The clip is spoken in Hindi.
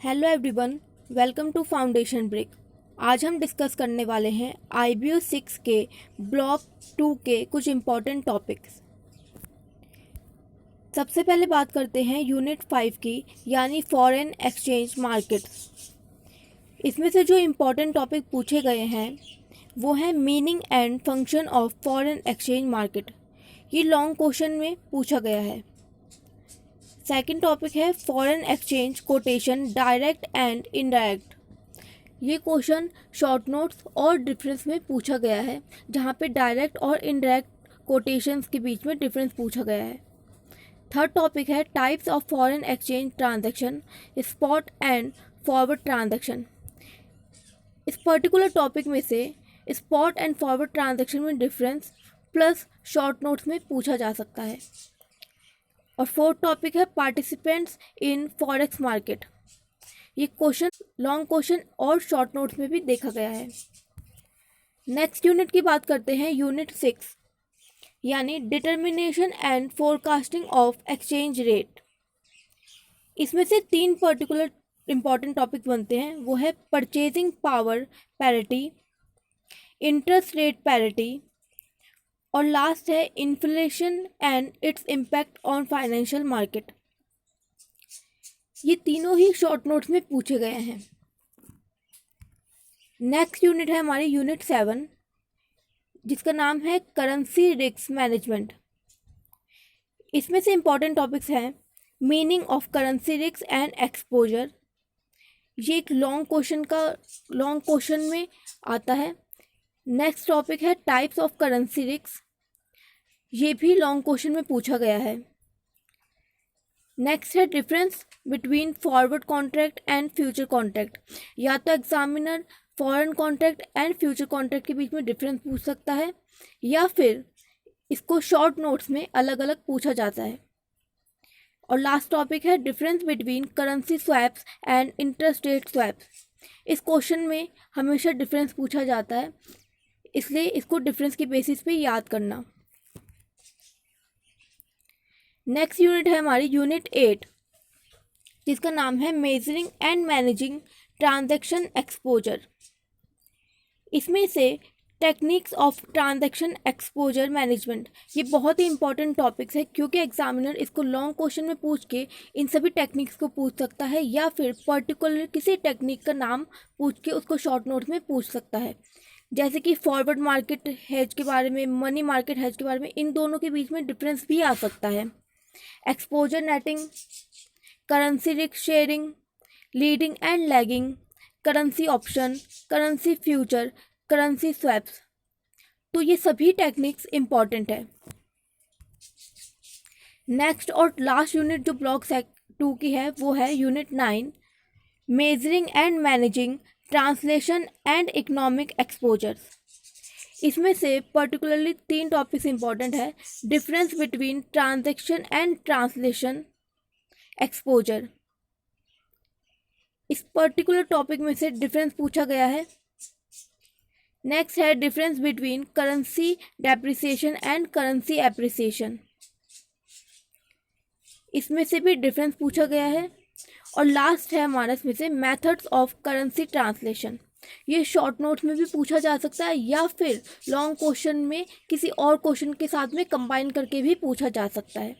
Hello everyone, welcome to foundation break. आज हम डिस्कस करने वाले हैं IBO 6 के ब्लॉक 2 के कुछ इम्पॉर्टेंट टॉपिक्स। सबसे पहले बात करते हैं यूनिट 5 की, यानी फॉरेन एक्सचेंज मार्केट। इसमें से जो इम्पॉर्टेंट टॉपिक पूछे गए हैं वो है meaning and function of foreign exchange market. ये लॉन्ग क्वेश्चन में पूछा गया है। सेकंड टॉपिक है foreign exchange quotation direct and indirect. ये क्वेश्चन शॉर्ट नोट्स और डिफरेंस में पूछा गया है, जहाँ पे डायरेक्ट और इनडायरेक्ट कोटेशंस के बीच में डिफरेंस पूछा गया है। थर्ड टॉपिक है types of foreign exchange transaction, spot and forward transaction. इस पर्टिकुलर टॉपिक में से स्पॉट एंड फॉरवर्ड ट्रांजैक्शन में डिफरेंस प्लस शॉर्ट नोट्स में पूछा जा सकता है। और फोर्थ टॉपिक है पार्टिसिपेंट्स इन फॉरेक्स मार्केट। ये क्वेश्चन लॉन्ग क्वेश्चन और शॉर्ट नोट्स में भी देखा गया है। नेक्स्ट यूनिट की बात करते हैं यूनिट 6, यानी determination and forecasting of exchange rate. इसमें से 3 पर्टिकुलर इंपॉर्टेंट टॉपिक बनते हैं। वो है purchasing power parity, interest rate parity और लास्ट है inflation and its impact on financial market. ये तीनों ही शॉर्ट नोट्स में पूछे गए हैं। नेक्स्ट यूनिट है हमारी यूनिट 7, जिसका नाम है करेंसी रिस्क मैनेजमेंट। इसमें से इम्पॉर्टेंट टॉपिक्स हैं meaning of currency risk and exposure. ये एक लॉन्ग क्वेश्चन में आता है। नेक्स्ट टॉपिक है टाइप्स ऑफ करेंसी रिस्क। ये भी लॉन्ग क्वेश्चन में पूछा गया है। नेक्स्ट है difference between forward contract and future contract. या तो examiner foreign contract and future contract के बीच में डिफरेंस पूछ सकता है, या फिर इसको शॉर्ट नोट्स में अलग अलग पूछा जाता है। और लास्ट टॉपिक है difference between currency swaps and interest rate swaps. इस क्वेश्चन में हमेशा डिफरेंस पूछा जाता है, इसलिए इसको डिफरेंस के बेसिस पे याद करना। नेक्स्ट यूनिट है हमारी यूनिट 8, जिसका नाम है measuring and managing transaction exposure. इसमें से techniques of transaction exposure management, ये बहुत ही इंपॉर्टेंट टॉपिक्स है, क्योंकि एग्जामिनर इसको लॉन्ग क्वेश्चन में पूछ के इन सभी टेक्निक्स को पूछ सकता है, या फिर पर्टिकुलर किसी टेक्निक का नाम पूछ के उसको शॉर्ट नोट में पूछ सकता है। जैसे कि फॉरवर्ड मार्केट हेज के बारे में, मनी मार्केट हेज के बारे में, इन दोनों के बीच में डिफरेंस भी आ सकता है। Exposure netting, currency risk sharing, leading and lagging, currency option, currency future, currency swaps. तो ये सभी टेक्निक्स इंपॉर्टेंट है। नेक्स्ट और लास्ट यूनिट जो ब्लॉक 2 की है वो है unit 9, measuring and managing translation and economic exposures. इसमें से पर्टिकुलरली 3 टॉपिक्स इंपॉर्टेंट है। Difference between transaction and translation exposure. इस पर्टिकुलर टॉपिक में से डिफरेंस पूछा गया है। नेक्स्ट है difference between currency depreciation and currency appreciation. इसमें से भी डिफरेंस पूछा गया है। और लास्ट है हमारा इसमें से मेथड्स ऑफ करेंसी ट्रांसलेशन। ये शॉर्ट नोट्स में भी पूछा जा सकता है, या फिर लॉन्ग क्वेश्चन में किसी और क्वेश्चन के साथ में कंबाइन करके भी पूछा जा सकता है।